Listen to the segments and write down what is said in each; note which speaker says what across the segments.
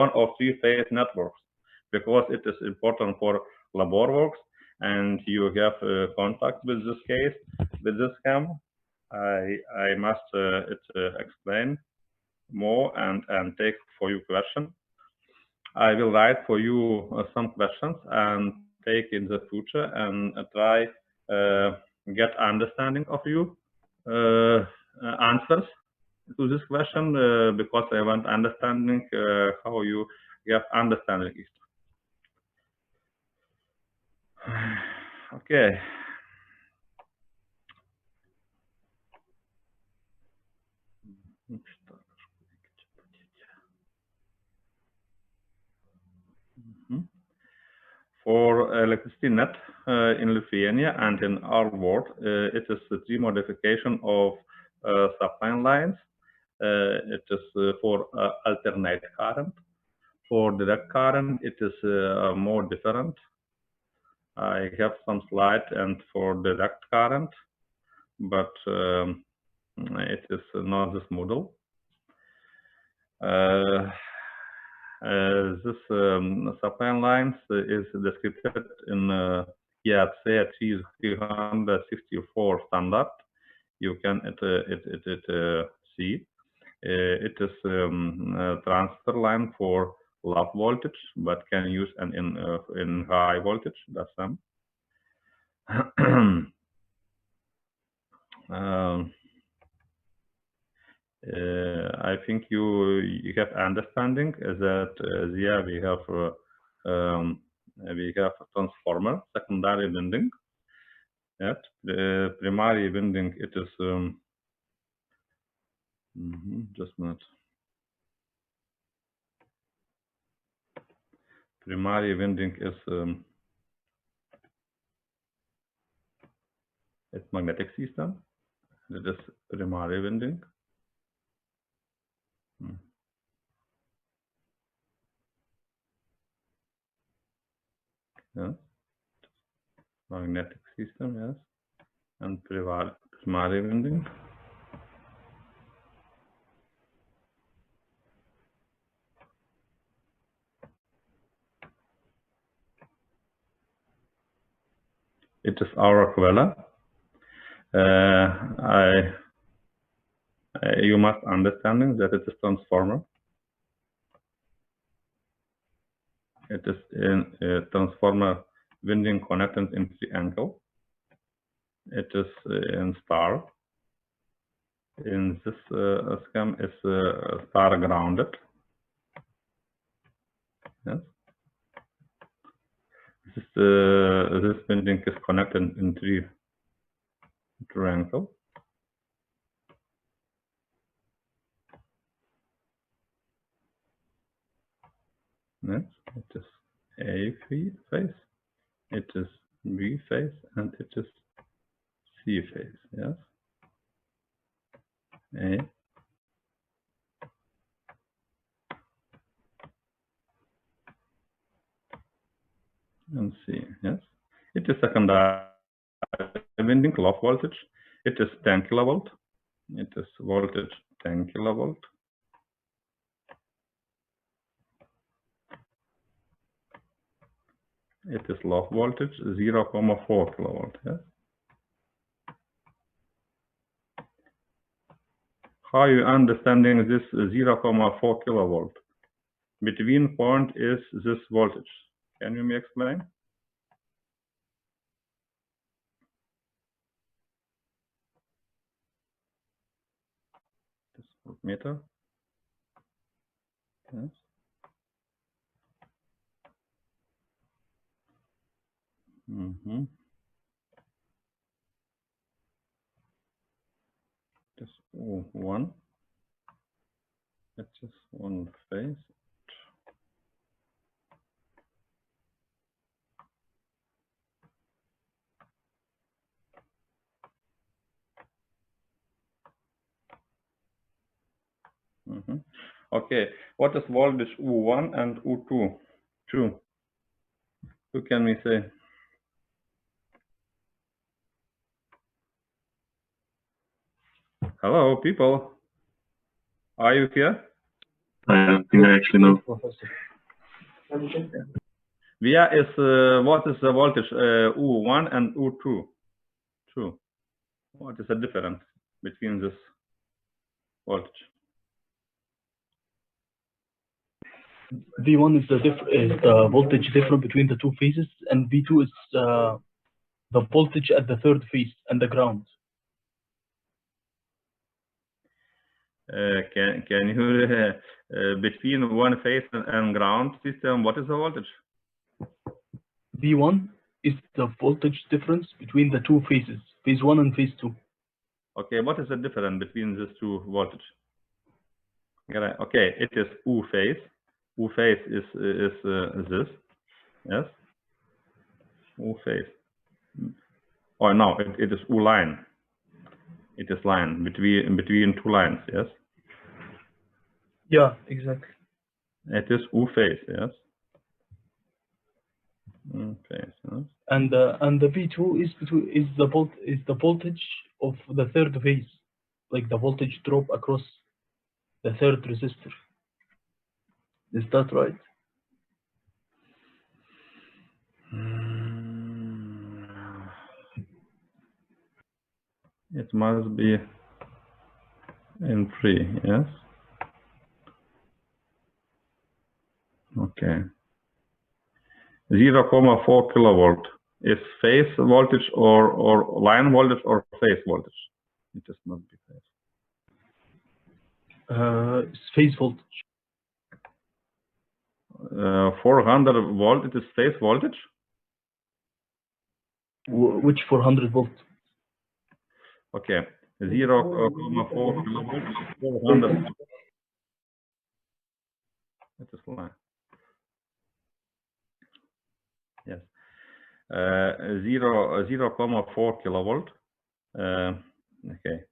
Speaker 1: one of three-phase networks because it is important for labor works and you have contact with this case, with this scam. I must explain more and take for you question. I will write for you some questions and take in the future and try get understanding of you answers to this question because I want understanding how you get understanding it. Okay. Mhm. For electricity net in Lithuania and in our world, it is the demodification of supply lines. It is for alternate current. For direct current, it is more different. I have some slide and for direct current, but it is not this model. This supply lines is described in IEC 364 standard. You can see it is a transfer line for low voltage, but can use in high voltage. That's them. I think you have understanding that there we have a transformer, secondary winding. At the primary winding, it is just a minute. Primary winding is its magnetic system. It is primary winding. Yes. Magnetic system, yes. And primary winding. It is our Aquila. You must understanding that it is transformer. It is in a transformer winding connected in triangle. It is in star. In this scheme is star grounded. Yes. This winding is connected in triangle. Yes. It is A phase. It is B phase, and it is C phase. Yes. A. And C. Yes. It is secondary winding low voltage. It is 10 kilovolt. It is voltage 10 kilovolt. It is low voltage 0.4 kilovolt. Yes. How you understanding this 0.4 kilovolt? Between point is this voltage. Can you me explain? This voltmeter. Yes. Just one. That's just one phase. Okay. What is voltage U1 and U2? Who can we say? Hello, people. Are you here?
Speaker 2: I don't think I actually know.
Speaker 1: Via is what is the voltage U1 and U2? What is the difference between this voltage?
Speaker 3: V1 is the voltage difference between the two phases, and V2 is the voltage at the third phase and the ground.
Speaker 1: Can you between one phase and ground system, what is the voltage?
Speaker 3: V1 is the voltage difference between the two phases, phase 1 and phase 2.
Speaker 1: Okay, what is the difference between these two voltage? Okay, it is U phase. U phase is this, yes. U phase. Oh no, it is U line. It is line between two lines, yes.
Speaker 3: Yeah, exactly.
Speaker 1: It is U phase, yes. Okay. Yes.
Speaker 3: And the V2 is the voltage of the third phase, like the voltage drop across the third resistor. Is that right?
Speaker 1: It must be in 3, yes. Okay. 0.4 kilovolt is phase voltage or line voltage or phase voltage? It just must be phase.
Speaker 3: It's phase voltage.
Speaker 1: 400 volt, it is phase voltage?
Speaker 3: Which 400 volt?
Speaker 1: Okay. 0.4 kilovolt, 400. It is line. Yes. 0.4 kilovolt. Okay.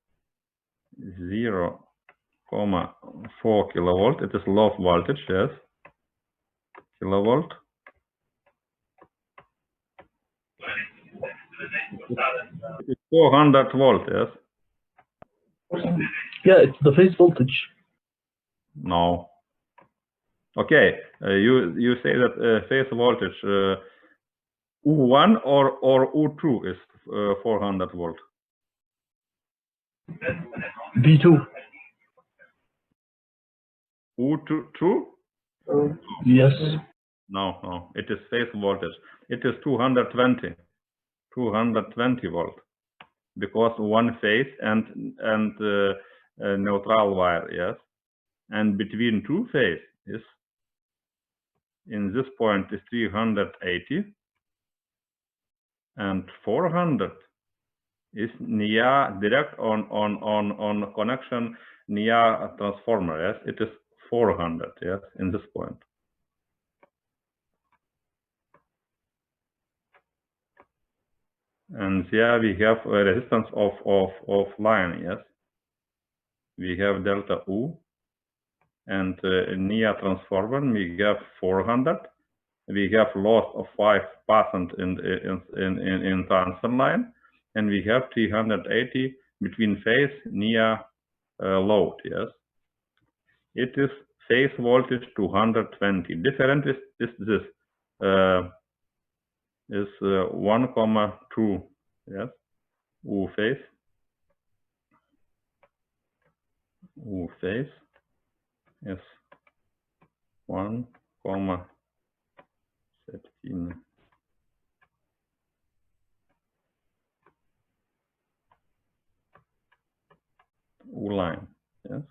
Speaker 1: 0.4 kilovolt. It is low voltage, yes. Kilovolt. It's 400 volt, yes.
Speaker 3: Yeah, it's the phase voltage.
Speaker 1: No. Okay. You say that phase voltage U1 or U2 is 400 volt.
Speaker 3: V2.
Speaker 1: U2?
Speaker 3: Yes.
Speaker 1: No. It is phase voltage. It is 220 volt, because one phase and neutral wire, yes, and between two phase is in this point is 380 and 400 is near direct on connection near transformer, yes. It is 400, yes, in this point. And here we have a resistance of line, yes. We have delta U, and near transformer we have 400. We have loss of 5% in transfer line, and we have 380 between phase near load, yes. It is phase voltage 220. Different is this is 1,2, yes. U phase is 1,17. U line, yes.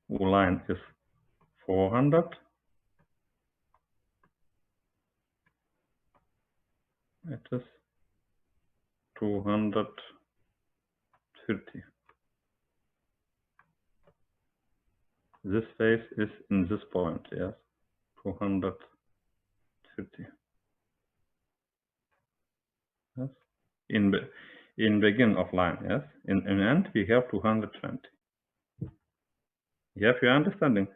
Speaker 1: U line is 400. It is 230. This phase is in this point, yes, 230. Yes, in begin of line, yes. In end we have 220. You have your understanding?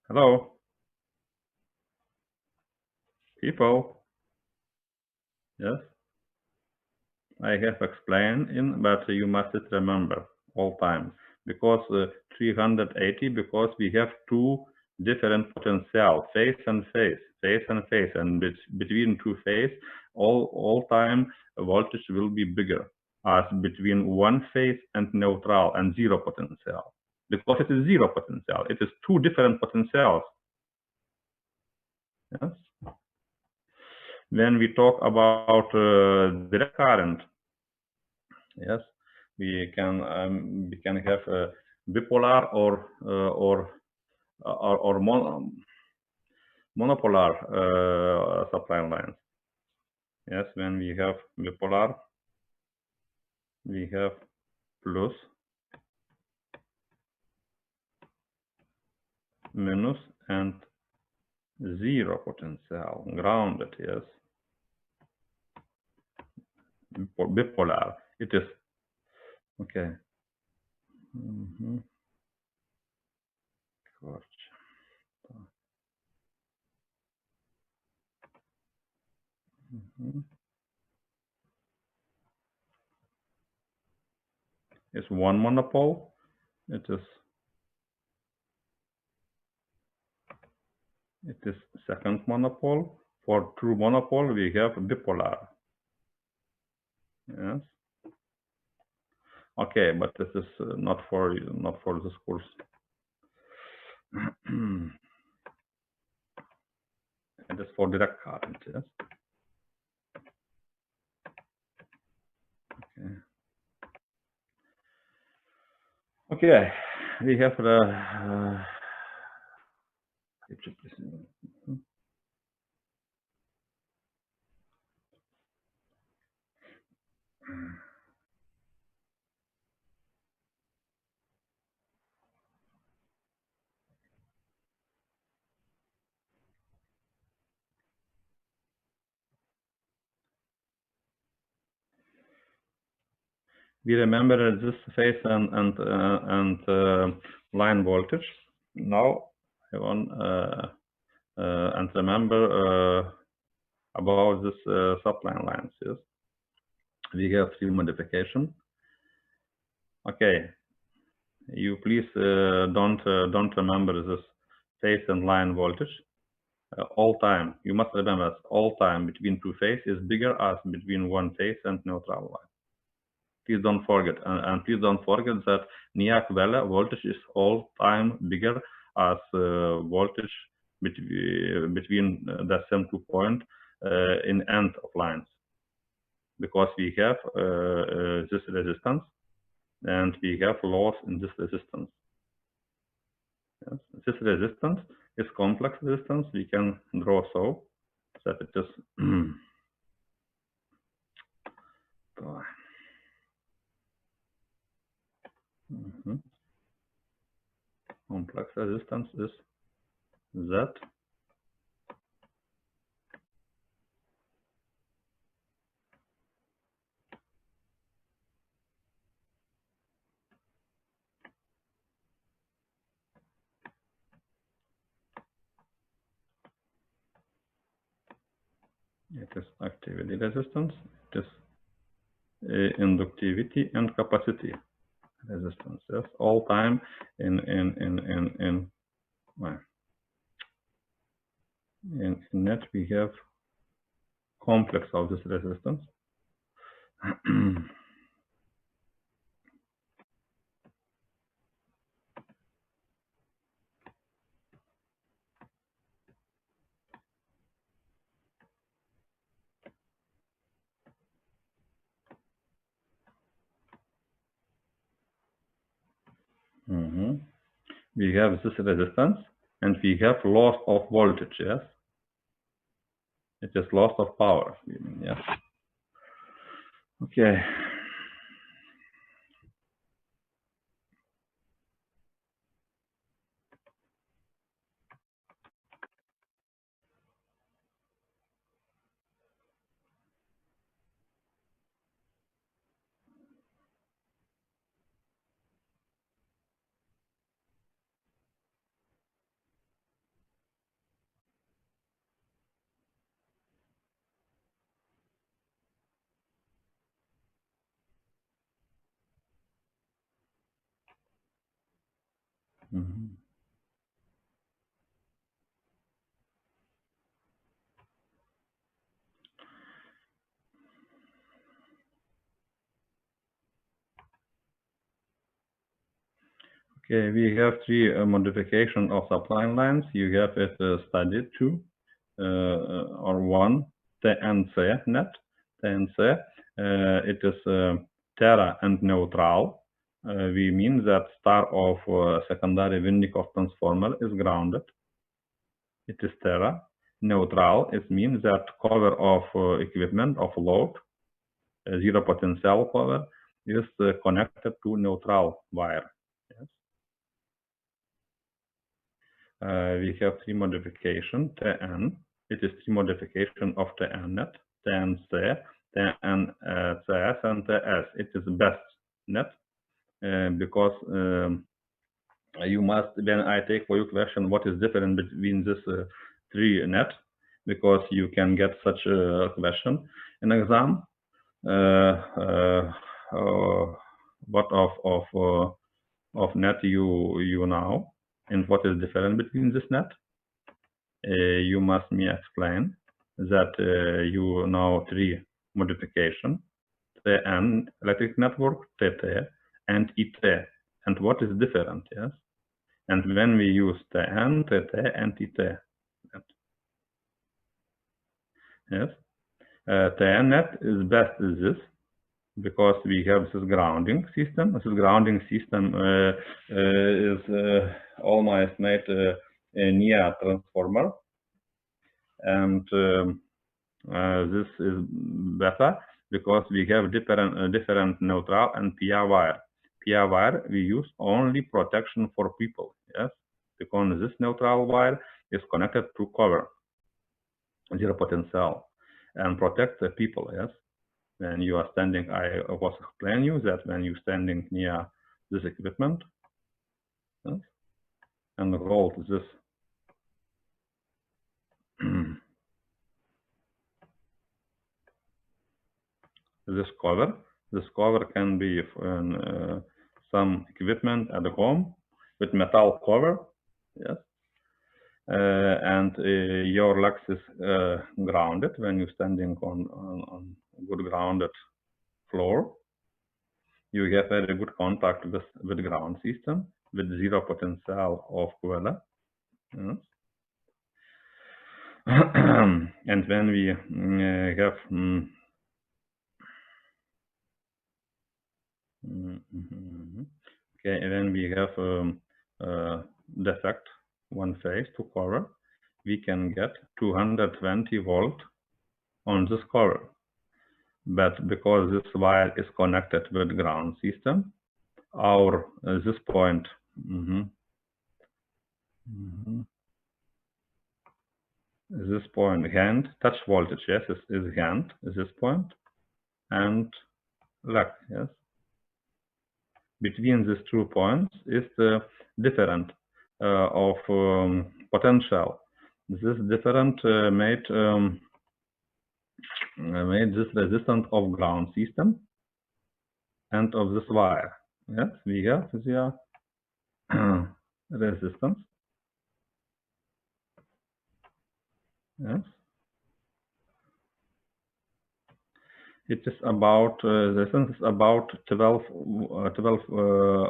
Speaker 1: Hello, people. Yes, I have explained but you must remember. all time, because 380, because we have two different potential, phase and phase, phase and phase, and between two phase, all time voltage will be bigger as between one phase and neutral and zero potential, because it is zero potential. It is two different potentials. Yes. When we talk about direct current, yes, we can have bipolar or monopolar supply lines. Yes, when we have bipolar, we have plus, minus, and zero potential, grounded. Yes, bipolar. It is okay. It's one monopole. It is second monopole. For true monopole, we have bipolar. Yes. Okay, but this is not for this course. It is for direct current. Yes. Okay. We have the. We remember this phase and line voltage. Now I want and remember about this supply lines. Yes, we have three modification. Okay, you please don't remember this phase and line voltage. All time, you must remember all time between two phase is bigger as between one phase and neutral line. Please don't forget, and please don't forget that Nyack Valley voltage is all time bigger as voltage between the same 2 point in end of lines, because we have this resistance and we have loss in this resistance. Yes. This resistance is complex resistance. We can draw so that it is complex resistance is Z. It is activity resistance. It is inductivity and capacity resistance. Yes, all time in net we have complex of this resistance. We have this resistance and we have loss of voltage. Yes, it is loss of power. Yes. Okay. Mhm. Okay, we have three modification of supply lines. You have it studied two or one TNC net. TNC, it is Terra and neutral. We mean that star of secondary Vinnikov transformer is grounded. It is Terra. Neutral, it means that cover of equipment of load, zero potential cover, is connected to neutral wire. Yes. We have three modification, TN. It is three modification of TN net, TNC, TNCS, and TS. It is best net because you must, when I take for you question, what is different between this three net, because you can get such a question in exam. What of net you know, and what is different between this net? You must me explain that you know three modification: TN electric network, TT, and IT, and what is different? Yes, and when we use TN, TT, and IT, yes, TN net is best is this, because we have this grounding system. This grounding system is almost made a near transformer, and this is better because we have different neutral and PIA wire. PIA wire we use only protection for people, yes, because this neutral wire is connected to cover zero potential and protect the people, yes. When you are standing, I was explaining you that when you're standing near this equipment, yes, and hold this this cover can be some equipment at home with metal cover, yes, and your legs is grounded when you're standing on good grounded floor. You have very good contact with ground system with zero potential of weather. Yes. And when we have okay, when we have defect one phase to cover, we can get 220 volt on this cover. But because this wire is connected with ground system, our this point this point hand touch voltage, yes, is hand, this point, and leg, yes. Between these 2 points is the different of potential. This different made this resistance of ground system and of this wire. Yes, we have the resistance. Yes, it is about the resistance is about 12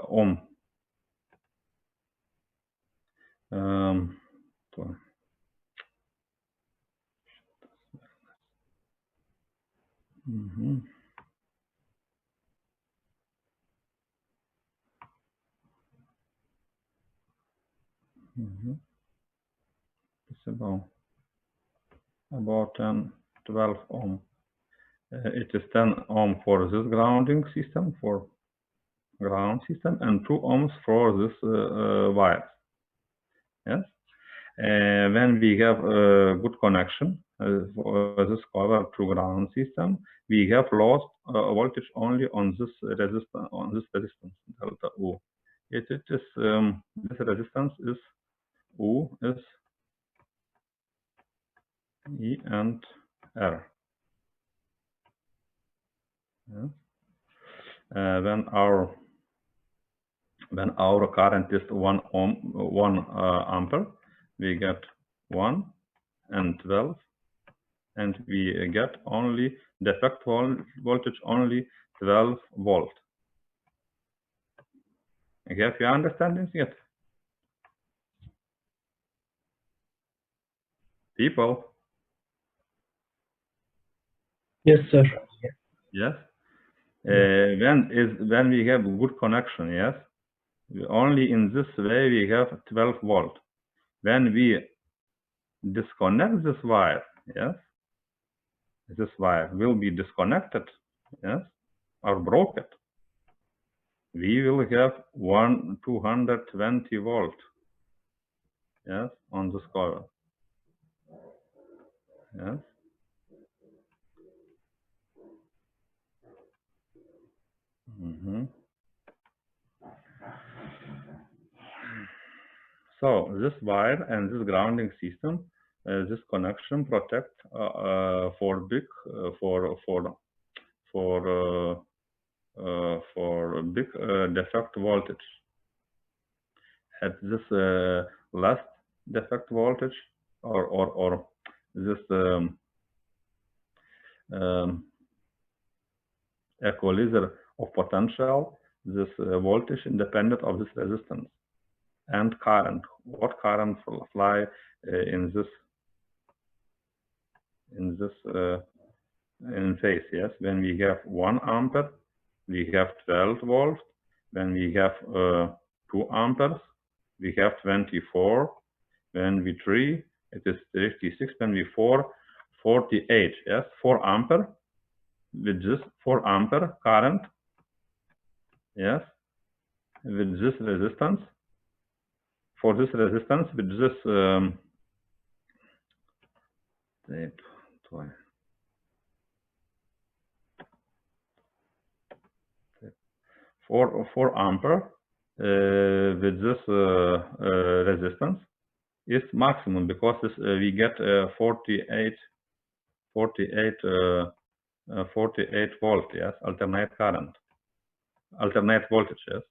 Speaker 1: ohm. So, it's about 10, 12 ohm. It is 10 ohm for this grounding system, for ground system, and 2 ohms for this wire. Yes. When we have a good connection for this cover to ground system, we have lost voltage only on this resistance delta U. It is this resistance is U is E and R. Yes. When our when our current is 1 ohm, 1 ampere, we get 1 and 12, and we get only the effect voltage only 12 volt. Have you understanding yet? People?
Speaker 3: Yes, sir.
Speaker 1: Yes. When we have good connection, yes, only in this way we have 12 volt. When we disconnect this wire, yes, this wire will be disconnected, yes, or broken. We will have 220 volt, yes, on this coil, yes. So this wire and this grounding system, this connection protect for big big defect voltage. At this last defect voltage or this equalizer of potential, this voltage independent of this resistance and current. What current will fly in this in phase? Yes, when we have 1 ampere, we have 12 volts. When we have 2 amperes, we have 24. When we 3, it is 36. When we 4, 48. Yes, 4 ampere with this 4 ampere current. Yes, with this resistance. For this resistance, with this tape, 4 ampere with this resistance is maximum, because this, we get 48 volt, yes, alternate current, alternate voltage, yes.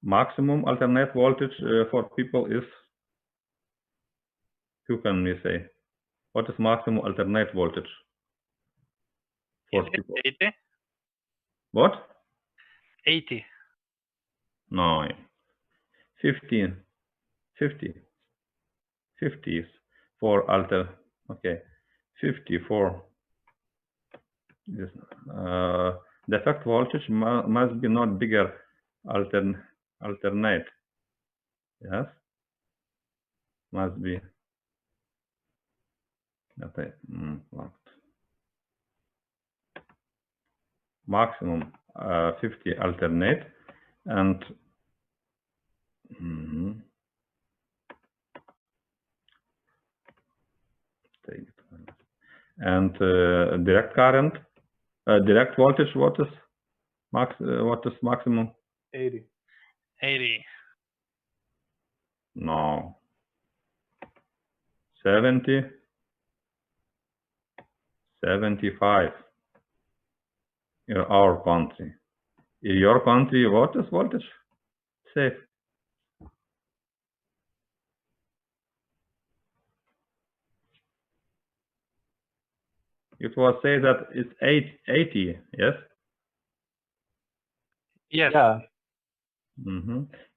Speaker 1: Maximum alternate voltage for people is, who can we say? What is maximum alternate voltage for people?
Speaker 2: 80?
Speaker 1: What?
Speaker 2: 80.
Speaker 1: No, 50 is for alter, okay, 50 for this. The effect voltage must be not bigger alternate, yes, must be, okay, maximum 50 alternate, and and direct current, direct voltage, what is maximum?
Speaker 3: 80.
Speaker 2: 80.
Speaker 1: No. 70, 75 in our country. In your country, what is voltage? Safe. It was said that it's 80, yes?
Speaker 2: Yes.
Speaker 3: Yeah.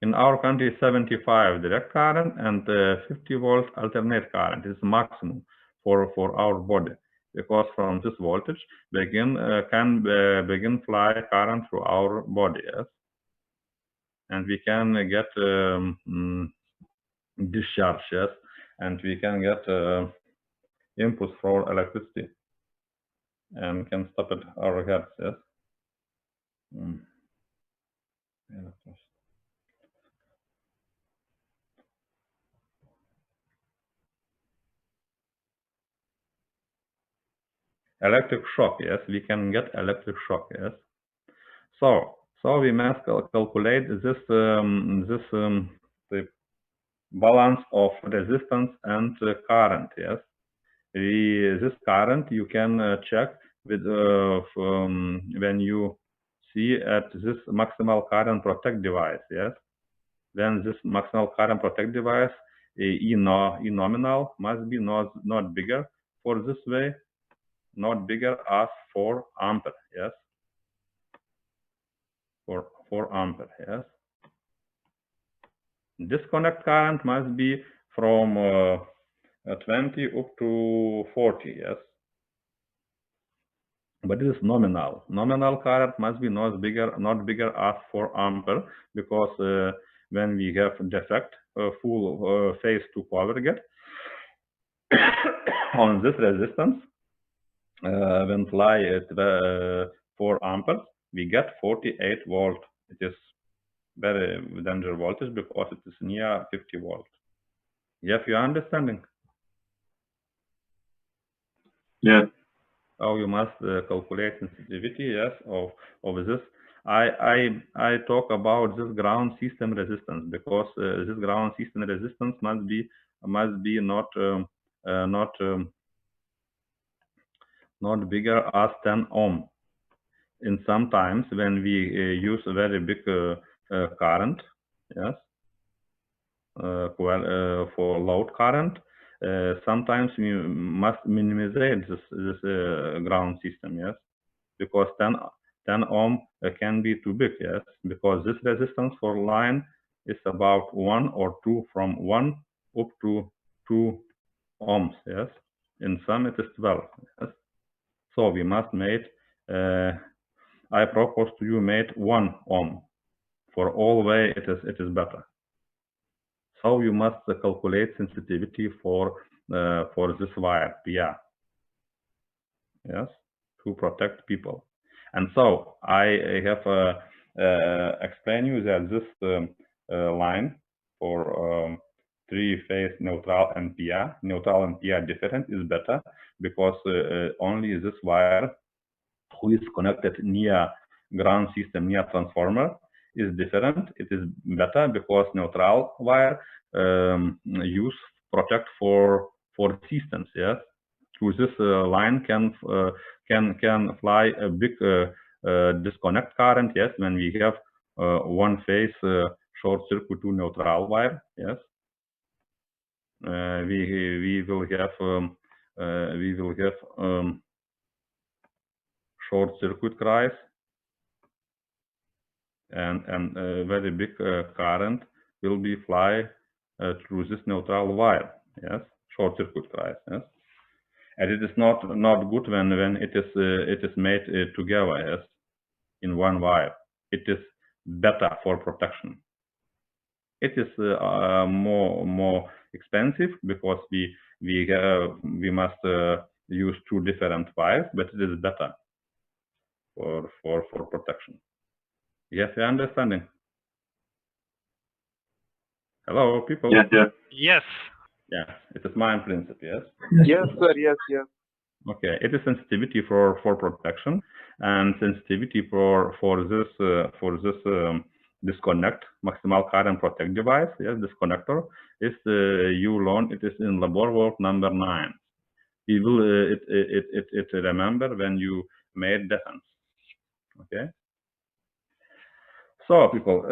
Speaker 1: In our country, 75 direct current and 50 volt alternate current is maximum for our body, because from this voltage can begin fly current through our body, yes, and we can get discharge, yes, and we can get impulse for electricity and can stop at our heads, yes. Electric shock, yes, we can get electric shock, yes. So we must calculate this the balance of resistance and current, yes. This current you can check with when you see at this maximal current protect device, yes? Then this maximal current protect device, E nominal must be not bigger for this way, not bigger as 4 ampere, yes? For 4 ampere, yes? Disconnect current must be from 20 up to 40, yes? But it is nominal. Nominal current must be not bigger as 4 ampere, because when we have defect, full phase to power get on this resistance, when fly at 4 amperes, we get 48 volt. It is very dangerous voltage because it is near 50 volt. Yes, you are understanding?
Speaker 4: Yeah.
Speaker 1: How you must calculate sensitivity, yes, of this. I talk about this ground system resistance because this ground system resistance must be not bigger as 10 ohm. In sometimes when we use a very big current, yes, for load current, sometimes we must minimize this ground system, yes, because 10 ohm can be too big, yes, because this resistance for line is about 1 or 2, from 1 up to 2 ohms, yes. In some it is 12, yes. So we must make, I propose to you make 1 ohm. For all way it is better. So you must calculate sensitivity for this wire, PIA, yes, to protect people. And so I have explained you that this line for 3-phase neutral and PIA, neutral and PIA different, is better because only this wire who is connected near ground system, near transformer, is different. It is better because neutral wire use protect for systems, yes. Through this line can fly a big disconnect current, yes, when we have one phase short circuit to neutral wire, yes. We will have short circuit cries and very big current will be fly through this neutral wire, yes, short circuit cries, yes. And it is not good when it is made together, yes, in one wire. It is better for protection. It is more expensive because we must use 2 different wires, but it is better for protection. Yes, you understanding? Hello, people.
Speaker 4: Yeah.
Speaker 2: Yes.
Speaker 1: Yes, it is my principle, yes.
Speaker 4: Yes, sir. Yes.
Speaker 1: Okay, it is sensitivity for protection, and sensitivity for this disconnect maximal current protect device, yes, disconnector, is you learn it is in labor work number 9. You will it remember when you made defense. Okay. So people,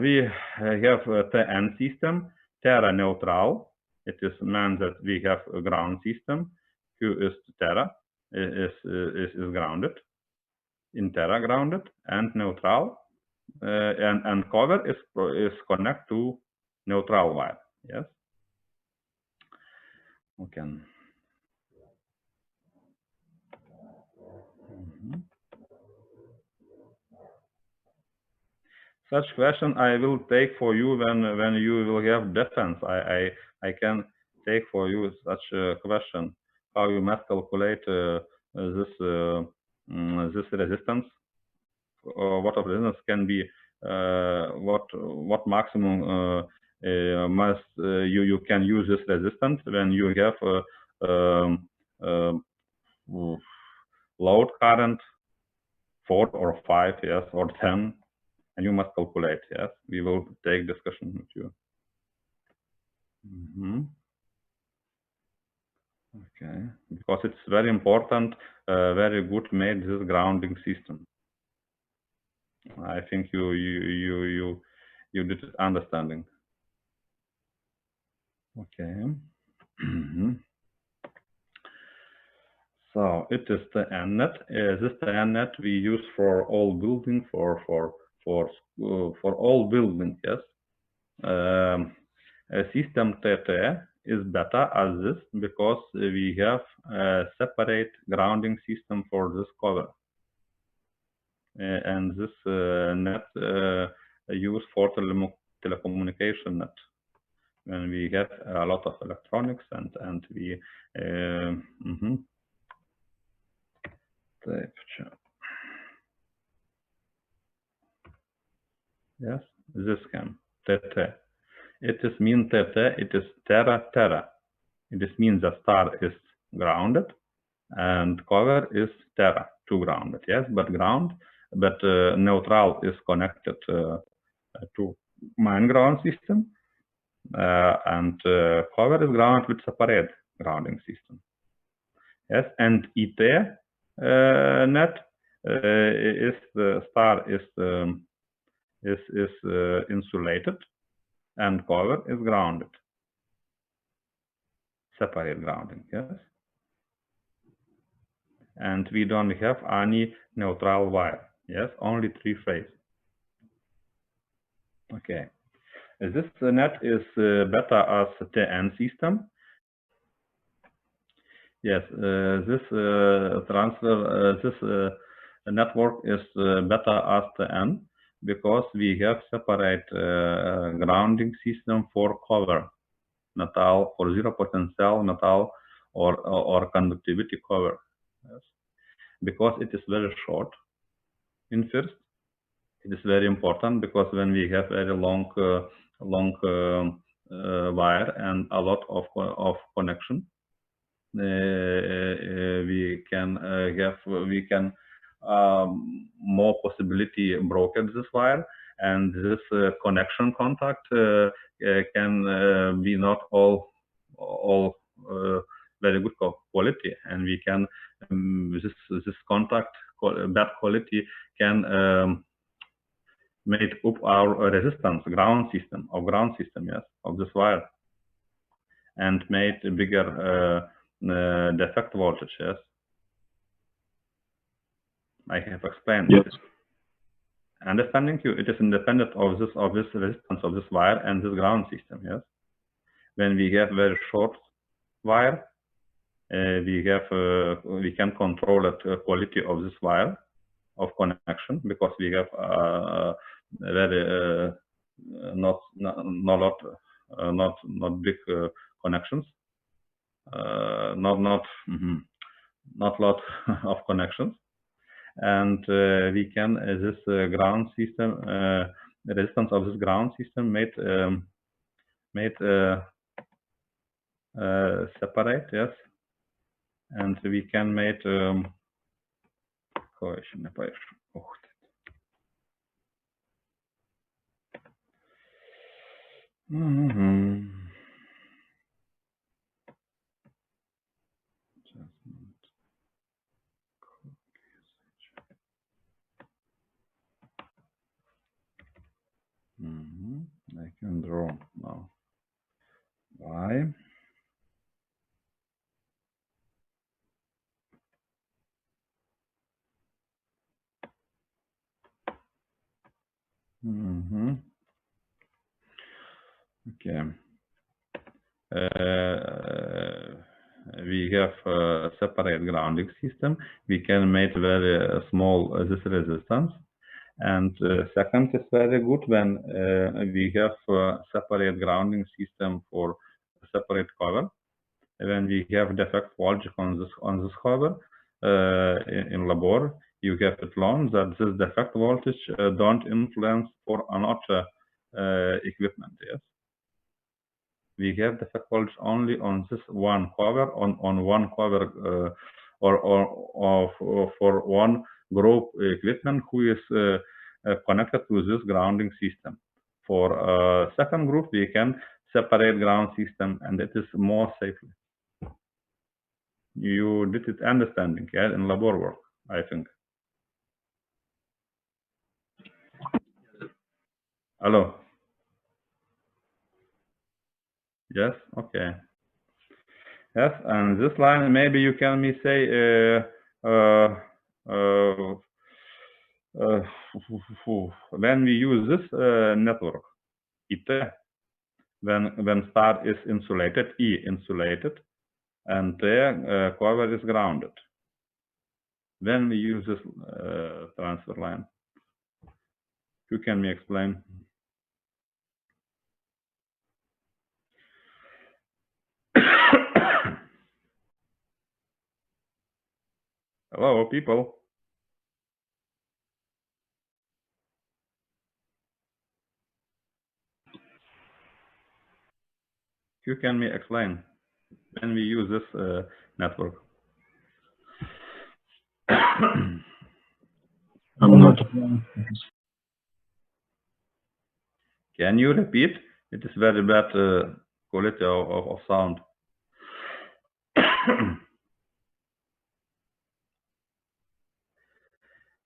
Speaker 1: we have a TN system, Terra neutral. It is meant that we have a ground system. Q is Terra, is grounded, in Terra grounded, and neutral, and cover is connect to neutral wire. Yes. Okay. Such question I will take for you when you will have defense. I can take for you such a question, how you must calculate this this resistance. What of resistance can be, what maximum must you can use this resistance when you have load current 4 or 5, yes, or 10. And you must calculate, yes. We will take discussion with you. Okay, because it's very important, very good made this grounding system. I think you did it understanding. Okay. So it is the TNNet. This TNNet we use for all building for all building. Yes. A system TT is better as this because we have a separate grounding system for this cover. And this net used for telecommunication net. When we have a lot of electronics and we yes, this can TT. It is mean TT. It is Terra. It is means the star is grounded and cover is Terra, to grounded. Yes, but neutral is connected to main ground system, and cover is grounded with separate grounding system. Yes, and IT net is the star is insulated and cover is grounded. Separate grounding, yes. And we don't have any neutral wire. Yes, only 3-phase. Okay. This net is better as TN system. Yes, this network is better as TN because we have separate grounding system for cover, metal, for zero potential metal or conductivity cover. Yes. Because it is very short in first. It is very important because when we have very long wire and a lot of connection, we can more possibility broken this wire, and this connection contact can be not all very good quality, and we can this contact bad quality can make up our resistance ground system, yes, of this wire, and made a bigger defect voltage. Yes, I have explained.
Speaker 4: Yes.
Speaker 1: Understanding you, it is independent of this resistance of this wire and this ground system. Yes, when we have very short wire, we can control the quality of this wire of connection because we have very not big connections, not lot of connections, and we can this ground system resistance of this ground system made separate. Yes, and we can make I can draw now. Why? Okay. We have a separate grounding system. We can make very small this resistance. And second is very good when we have separate grounding system for separate cover. When we have defect voltage on this cover in labor, you have it learned that this defect voltage don't influence for another equipment. Yes, we have defect voltage only on this one cover, on one cover or for one group equipment who is connected to this grounding system. For second group, we can separate ground system, and it is more safely. You did it understanding, yeah, in labor work, I think. Hello. Yes. Okay. Yes, and this line maybe you can me say when we use this network IT, when star is insulated, E insulated, and T cover is grounded. When we use this transfer line, you can me explain? Hello, people. You can me explain when we use this network?
Speaker 4: I'm not.
Speaker 1: Can you repeat? It is very bad quality of sound.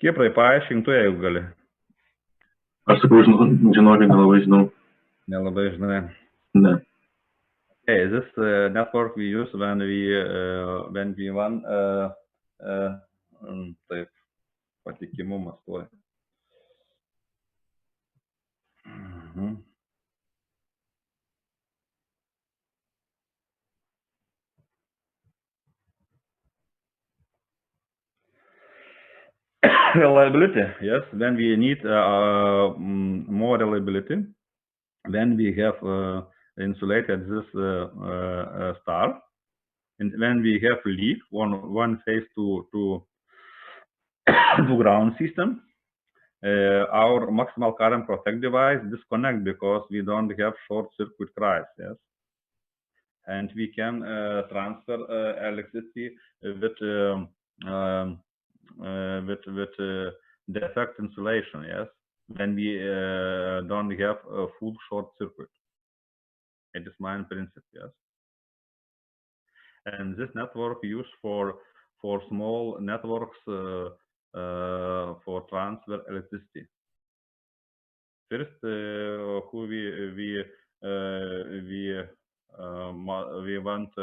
Speaker 1: Kiprai, paaiškink tu, jeigu gali.
Speaker 4: Aš sakau, žinokit, nelabai žinau.
Speaker 1: Nelabai žinai.
Speaker 4: Ne.
Speaker 1: Okay, this network we use when we want taip, patikimumas tuoj. Reliability, yes, when we need more reliability, when we have insulated this star, and when we have leak one phase to ground system, our maximal current protect device disconnect because we don't have short circuit cries, yes, and we can transfer electricity with defect insulation, yes, when we don't have a full short circuit. It is main principle, yes. And this network used for small networks for transfer electricity. First, who we want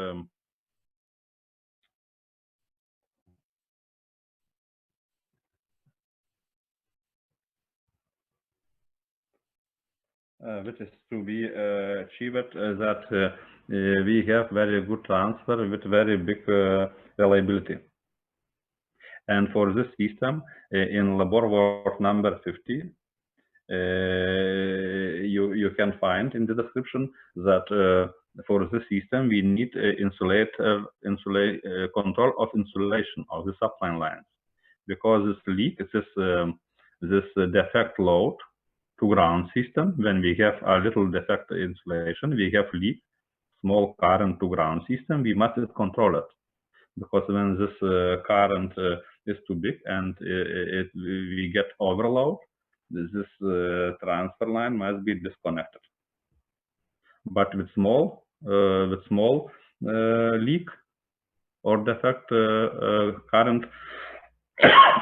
Speaker 1: which is to be achieved that we have very good transfer with very big reliability. And for this system, in labor work number 50, you can find in the description that for the system we need control of insulation of the supply lines, because this leak, this defect load to ground system, when we have a little defect insulation, we have leak, small current to ground system, we must control it, because when this current is too big and we get overload, this transfer line must be disconnected. But with small leak or defect current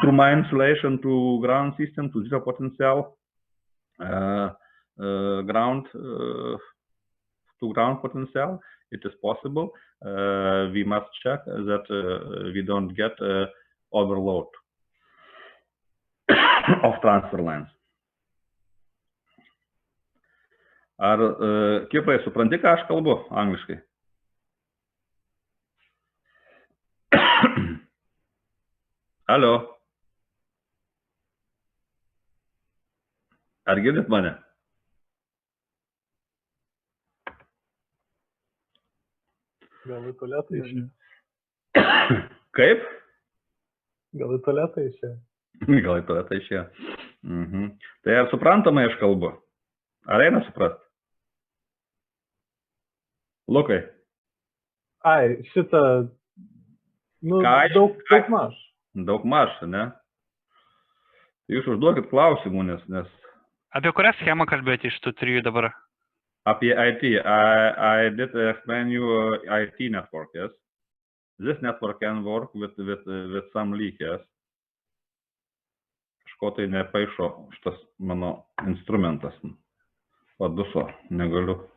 Speaker 1: through my insulation to ground system to zero potential, ground to ground potential, it is possible. We must check that we don't get overload of transfer lines. Ar Kiprai, supranti, ką aš kalbu angliškai? Alio. Ar girdit mane?
Speaker 3: Gal į tualetą išėjo?
Speaker 1: Kaip?
Speaker 3: Gal į tualetą išėjo?
Speaker 1: Gal į tualetą išėjo. Tai ar suprantamai aš kalbu? Ar eina suprast? Lukai.
Speaker 3: Ai, šitą, nu, daugmaž.
Speaker 1: Daugmaž, ne? Jūs užduokit klausimų, nes...
Speaker 2: Apie kurią schemą kalbėti iš tų trijų dabar?
Speaker 1: Apie IT. I did explain you IT network, yes? This network can work with some leak, yes? Kažko tai nepaišo šitas mano instrumentas. paduso, negaliu.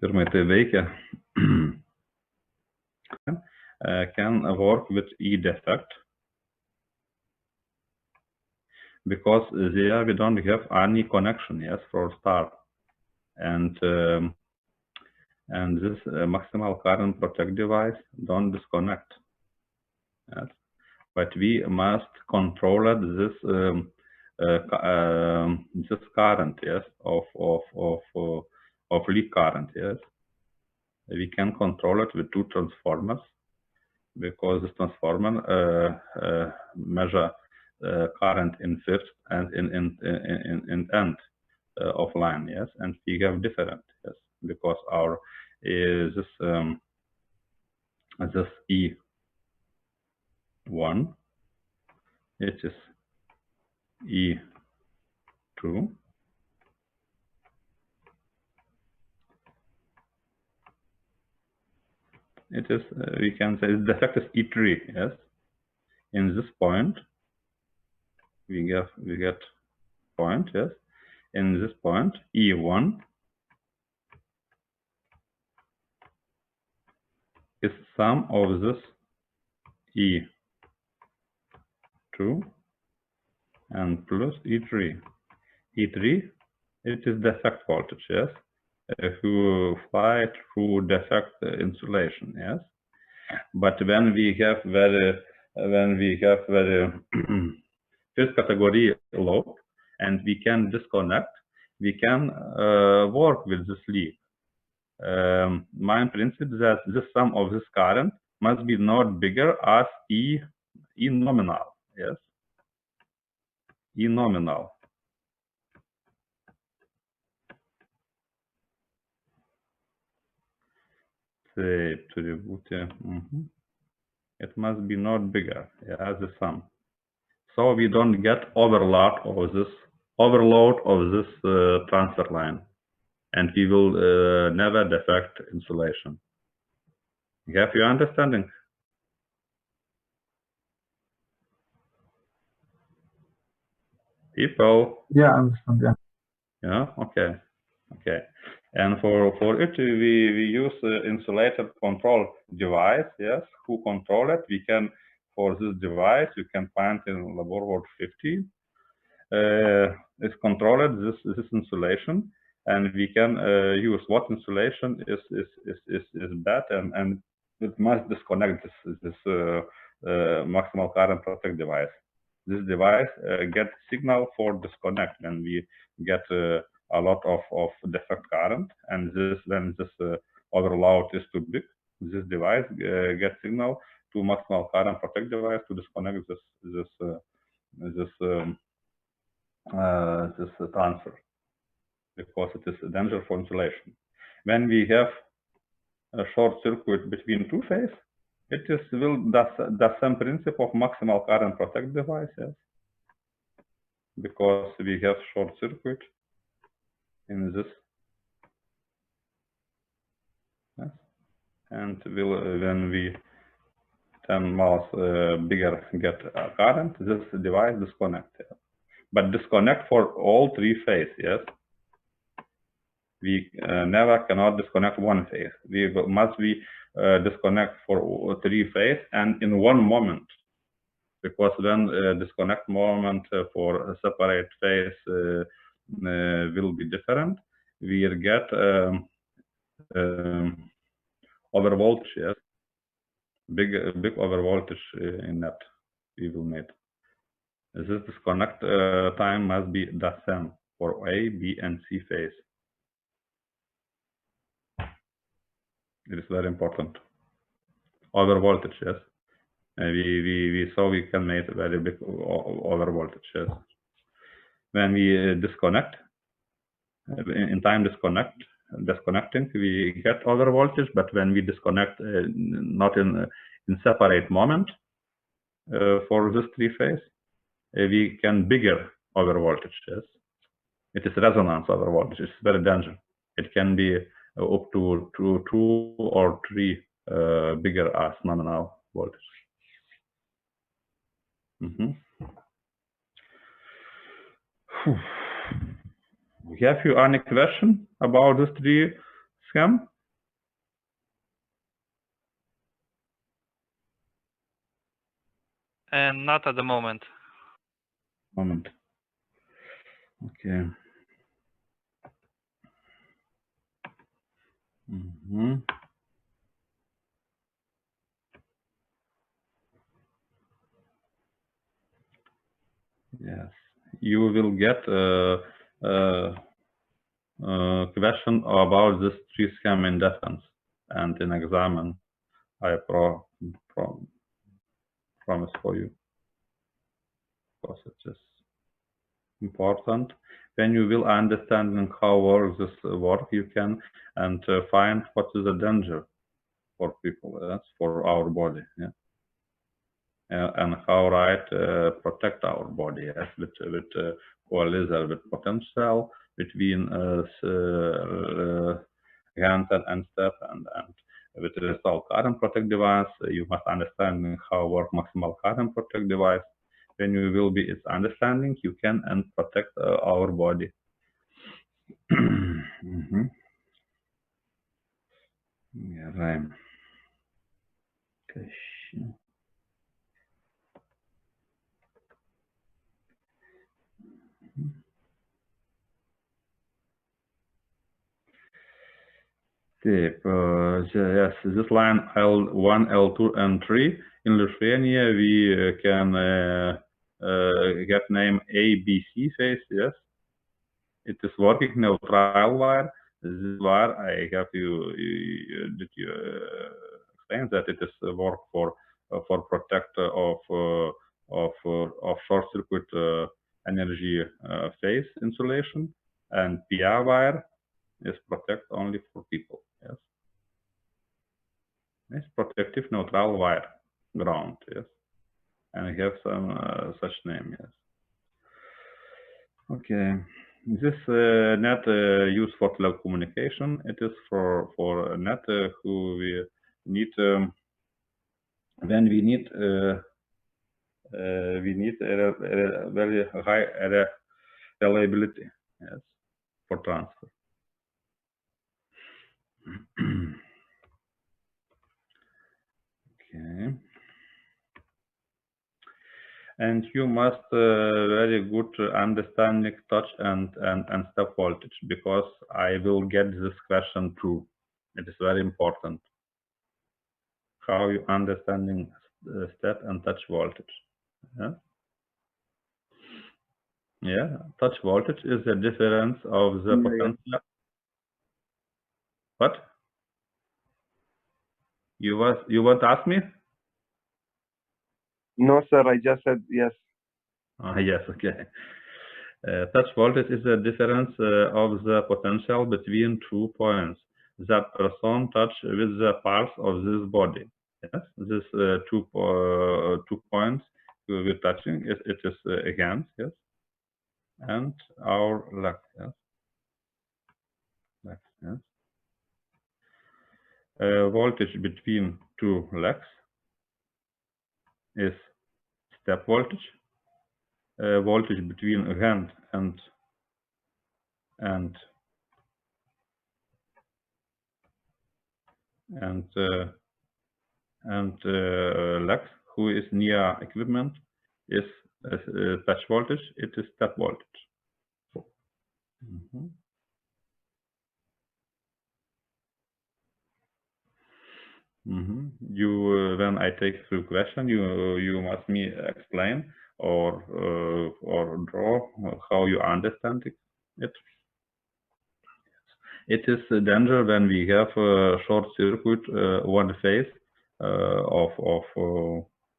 Speaker 1: Pirmai tai veikia. Can work with E defect because there we don't have any connection, yes, for start. And this maximal current protect device don't disconnect. Yes. But we must control this this current, yes, of leak current, yes. We can control it with two transformers because this transformer measure current in first and in end of line, yes, and we have different, yes, because our is this E1, it is E2, it is we can say the defect is E3, yes. In this point we get point, yes. In this point E1 is sum of this E2 and plus E3. E3, it is defect voltage, yes, who fly through defect insulation, yes. But when we have very first category load and we can disconnect, we can work with this leak. Main principle that the sum of this current must be not bigger as E nominal, yes, E nominal. Taip, turi būti, it must be not bigger, yeah, the sum. So we don't get overload of this transfer line, and we will never defect insulation. Have you understanding? People?
Speaker 5: Yeah, I understand. Yeah.
Speaker 1: Yeah, okay. And for it, we use insulated control device, yes, who control it. We can, for this device, you can find in Laborboard 15. Is controlled this insulation, and we can use what insulation is bad, and it must disconnect this maximal current protect device. This device gets signal for disconnect, and we get a lot of defect current, and when this overload is too big, this device gets signal to maximal current protect device to disconnect this transfer, because it is a danger for insulation. When we have a short circuit between two phases, it is the same principle of maximal current protect device, yes, because we have short circuit in this, yes, and when we 10 miles bigger get current, this device disconnect, yes. But disconnect for all three phases, yes. We never cannot disconnect one phase. We must be disconnect for three phase and in one moment, because when disconnect moment for a separate phase will be different. We'll get over voltage, yes, big over voltage in net we will make. This disconnect time must be the same for A, B, and C phase. It is very important. Over voltage, yes. We saw we can make a very big over voltage, yes. When we disconnect, in time disconnecting, we get over voltage, but when we disconnect, not in separate moment for this three phase, we can bigger over voltage, yes. It is resonance over voltage. It's very dangerous. It can be up to two or three bigger as nominal voltage. Have you any question about this tree scheme?
Speaker 2: And not at the moment.
Speaker 1: Moment. Okay. Mhm. Yes, you will get a question about this tree scheme in defense and in examen. I promise for you, because it is important. When you will understanding how works this work, you can and find what is the danger for people, for our body, yeah, and how protect our body, yes, with coalesce with potential between hand and step and with the result current protect device. You must understand how work maximal current protect device. When you will be its understanding, you can and protect our body. Mhm. Yeah, right. Taip, yes, this line L1, L2, and 3 in Lithuania we can get name ABC phase. Yes, it is working neutral wire. This is wire I have did you explain that it is work for protect of short circuit energy phase insulation, and PA wire is protect only for people. Yes, it's protective neutral wire ground. Yes, and I have some such name. Yes. Okay. This net used for telecommunication. It is for a net who we need when we need a very high reliability. Yes, for transfer. Okay. And you must very good understanding touch and step voltage, because I will get this question too. It is very important how you understanding step and touch voltage. Yeah, yeah. Touch voltage is the difference of the potential. What you want to ask me?
Speaker 5: No, sir, I just said yes.
Speaker 1: Yes, okay. Touch voltage is the difference of the potential between 2 points that person touch with the parts of this body. Yes, this 2 points we're touching. It is hands, yes, and our leg, yes, legs, yes. Voltage between two legs is step voltage. Voltage between hand and legs who is near equipment is touch voltage. It is step voltage. Mhm. Mhm. You when I take through question, you must me explain or draw how you understand it. It is a danger when we have a short circuit one phase of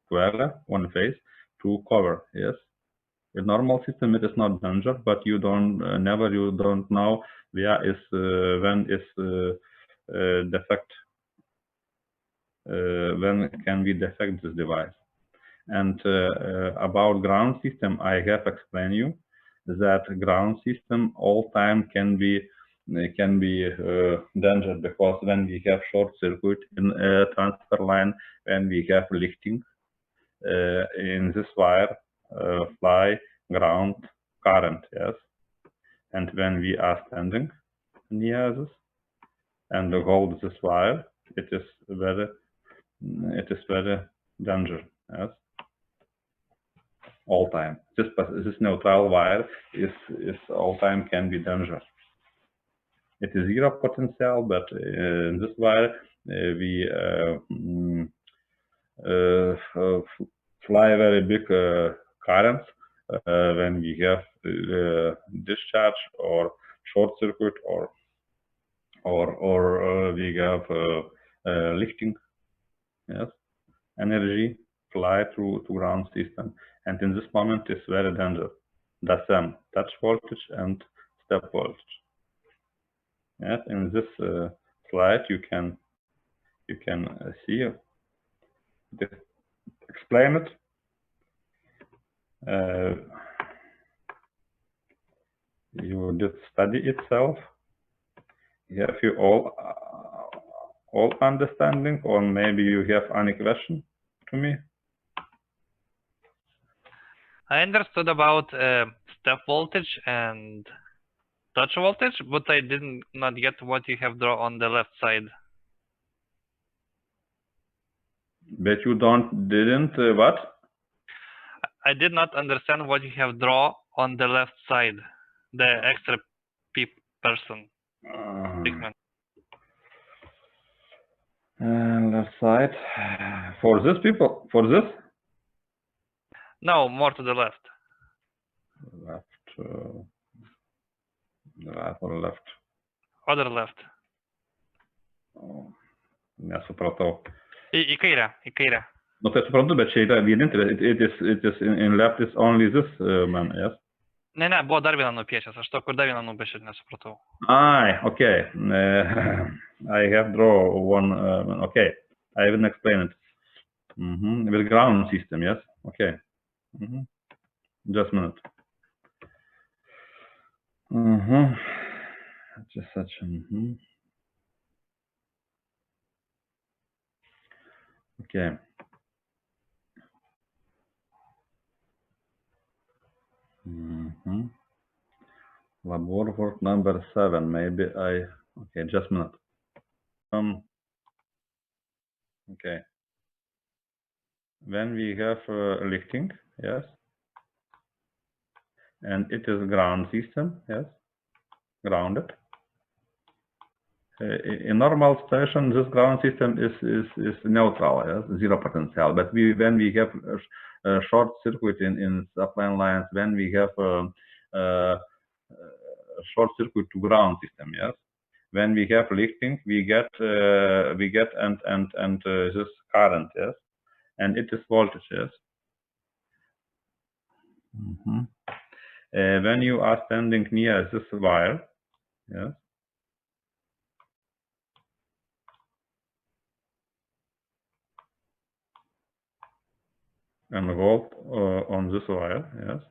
Speaker 1: coil, one phase to cover. Yes, in normal system it is not danger, but you don't you don't know where is when is defect, when can we defect this device. And about ground system, I have explained you that ground system all time can be danger, because when we have short circuit in a transfer line, when we have lifting in this wire fly ground current. Yes, And when we are standing near this and hold this wire, it is very dangerous. Yes, all time. This neutral wire is all time can be dangerous. It is zero potential, but in this wire we fly very big currents when we have discharge or short circuit or we have lifting, yes, energy fly through to ground system, and in this moment it's very dangerous. The same touch voltage and step voltage. Yes, in this slide you can see explain it. You did study itself. Have you all understanding, or maybe you have any question to me?
Speaker 2: I understood about step voltage and touch voltage, but I didn't not get what you have drawn on the left side.
Speaker 1: But you didn't what?
Speaker 2: I did not understand what you have drawn on the left side, the extra person segment.
Speaker 1: Left side. For this people, for this?
Speaker 2: No, more to the left.
Speaker 1: Left. Right or left?
Speaker 2: Other left.
Speaker 1: Nesupratau.
Speaker 2: Į kairę, į kairę.
Speaker 1: Nu tai suprantu, bet čia yra vienintelė, it is in left is only this man, yes?
Speaker 2: Ne, buvo dar vieną nupiešęs, aš to kur dar vieną nupiešęs nesupratau.
Speaker 1: Ai, okay. I have draw one, okay. I will explain it. With ground system, yes? Okay. Just a minute. Just such Okay. Labor work number 7. Maybe okay, just a minute. Okay. When we have lifting, yes, and it is ground system, yes, grounded. In normal situation, this ground system is neutral, yes, zero potential. But when we have a short circuit in supply lines, when we have short circuit to ground system, yes. When we have lifting, we get and this current, yes, and it is voltage, yes. When you are standing near this wire, yes, and hold on this wire, yes.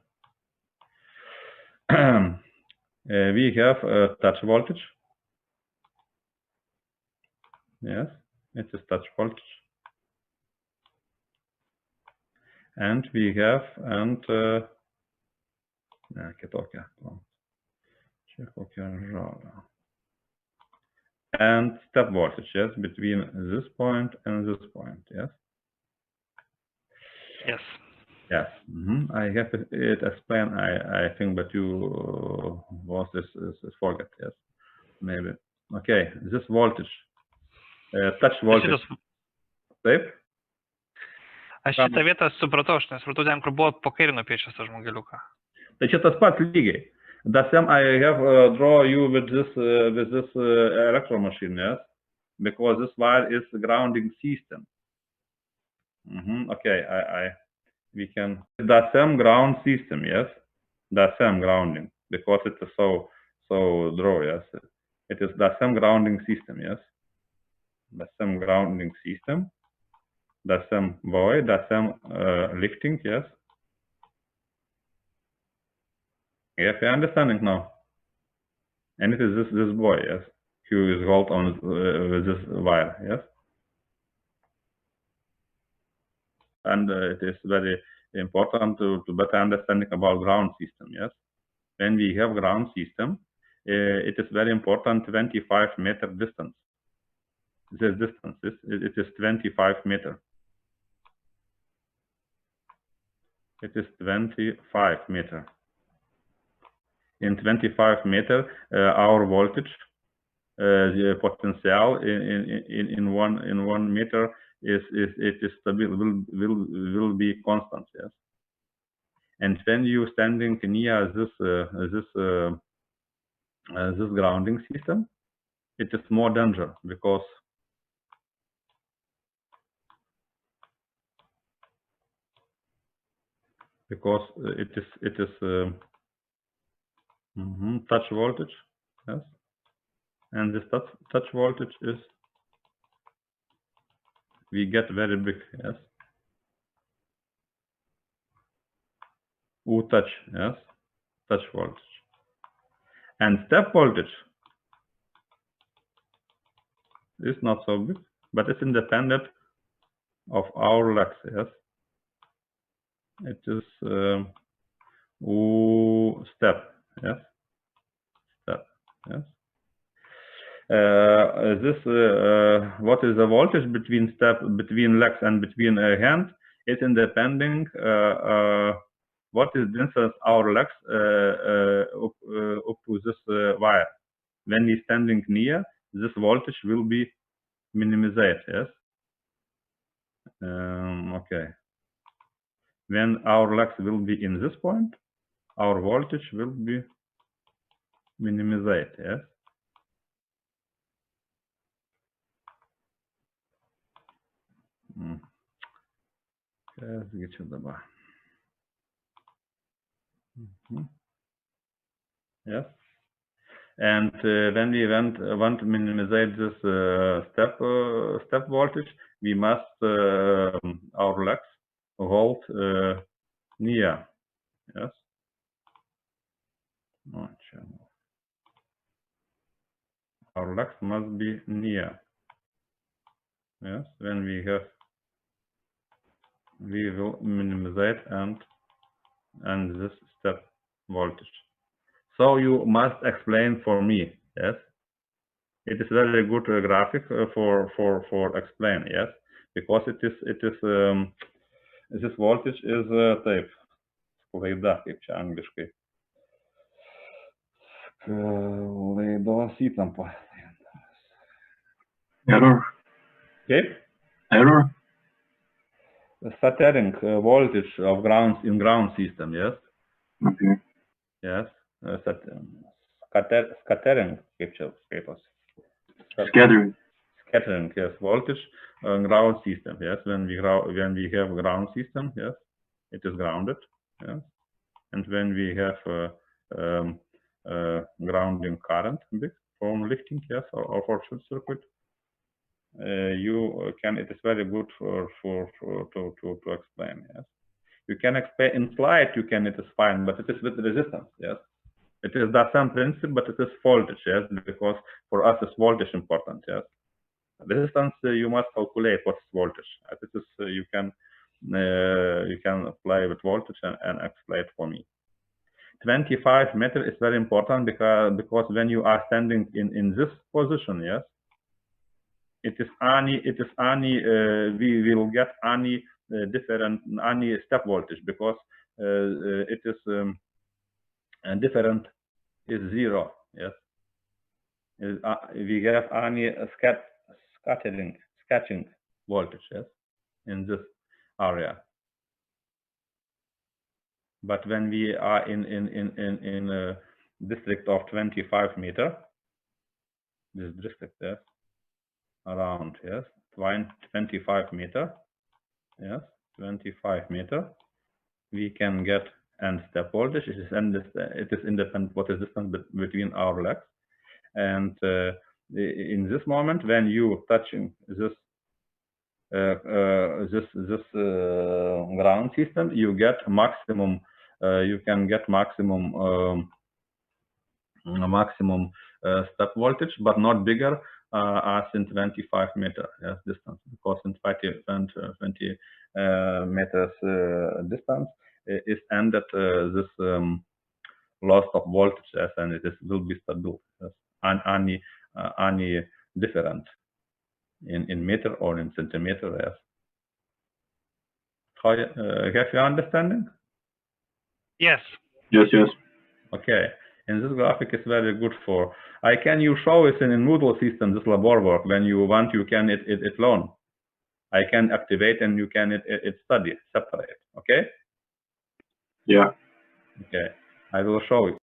Speaker 1: We have touch voltage. Yes, it is touch voltage. And we have kitokia. Čia kokia žalia. And step voltage, yes, between this point and this point, yes.
Speaker 2: Yes.
Speaker 1: Yes. I have it explained. I think, but you was this forget, yes, maybe. Okay, this voltage, touch voltage. Taip.
Speaker 2: Aš šitą vietą supratau, aš nesupratau ten, kur buvo po kairį nupiešęs tą žmogeliuką.
Speaker 1: Tai čia tas pats lygiai. The same I have draw you with this electro machine, yes, because this wire is grounding system. Okay, we can the same ground system, yes, the same grounding, because it is so draw, yes, it is the same grounding system, yes, the same grounding system, the same void, the same lifting, yes. Yes, you're understanding now. And it is this boy, yes, who is held on with this wire, yes. And it is very important to better understanding about ground system, yes. when we have ground system, it is very important 25-meter distance. This distance, it is 25 meter. It is 25 meter. In 25 meter, our voltage, the potential in 1 meter is stable, will be constant. Yes. And when you standing near this grounding system, it is more danger because it is touch voltage. Yes. And this touch voltage is, we get very big. Yes. Touch. Yes. Touch voltage. And step voltage is not so big, but it's independent of our legs. Yes. It is step. Yes. Step. Yes. What is the voltage between legs and between hand? It's independent. What is distance our legs up to this wire? When we standing near, this voltage will be minimized. Yes. Okay. When our legs will be in this point, our voltage will be minimized. Yes. Kas gi čia dabar? Yes. And when we want to minimize this step voltage, we must our legs hold near. Yes. Our legs must be near. Yes. When we will minimize and this step voltage. So you must explain for me. Yes. It is very good graphic for explain. Yes. Because it is this voltage is taip. Laida, kaip čia angliškai. Laidos įtampa.
Speaker 4: Error.
Speaker 1: Kaip?
Speaker 4: Error.
Speaker 1: Scattering voltage of ground system. Yes.
Speaker 4: Okay.
Speaker 1: Yes. Scattering, kaip čia skaitos.
Speaker 4: Scattering.
Speaker 1: Scattering, yes, voltage ground system. Yes, when we have ground system, yes, it is grounded. Yes, and when we have grounding current big from lifting, yes, or for short circuit, you can. It is very good to explain. Yes, you can explain in slide. You can. It is fine, but it is with resistance. Yes. It is the same principle, but it is voltage, yes, because for us it's voltage important, yes. Resistance, you must calculate what's voltage. This is you can apply with voltage and explain it for me. 25 meter is very important because when you are standing in this position, yes, it is we will get any different step voltage because it is different is 0. Yes, we have any scattering voltage. Yes, in this area. But when we are in a district of 25 meter, this district, yes, around, yes, 25 meter, yes, 25 meter, we can get and step voltage. It is independent what is distance between our legs, and in this moment when you touching this ground system, you get maximum. You can get maximum step voltage, but not bigger as in 25 meter, yes, distance, because in 20 meters distance is ended this loss of voltage, yes, and it will be stable. Yes. Any different in meter or in centimeter, yes. Have you understanding?
Speaker 2: Yes.
Speaker 4: Yes, yes.
Speaker 1: Okay. And this graphic is very good for. You show it in Moodle system, this labor work. When you want, you can it alone. I can activate and you can it study separate. Okay.
Speaker 4: Yeah.
Speaker 1: Okay. I will show you.